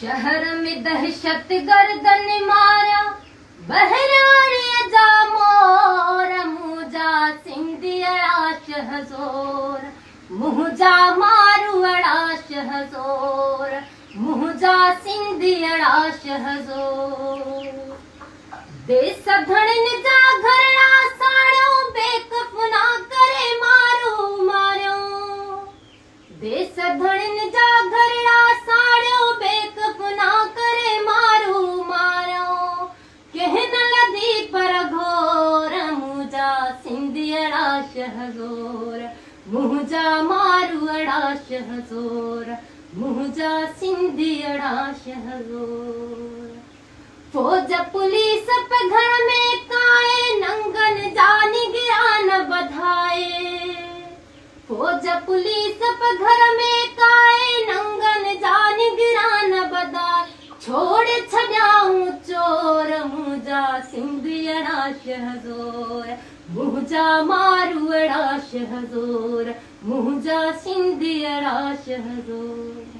शहर में दहशत गर्दन मारा बहराड़िया जा मोर मुझा सिंधिया शहजोर मुझा मारुअड़ा शहजोर मुझा सिंधिया शहजोर देश धड़न जा घरड़ा साड़ो बेकफ ना करे मारो मारो देश धड़न जा घरड़ा साड़ो बेकफ ना करे मारो मारो कहन लदी पर घोर मुझा सिंधिया शहजोर मुझा मारुअड़ा शहजोर मुझा सिंधिया शहजोर फौज पुलिस पे घर में काए नंगन जानी गिरान बधाए फौज पुलिस पे घर में काए नंगन जानी गिरान बधाए छोड़ छजाऊं चोर मुझा सिंधिया शहजोर मुझा मारुअड़ा शहजोर मुझा सिंधिया शहजोर।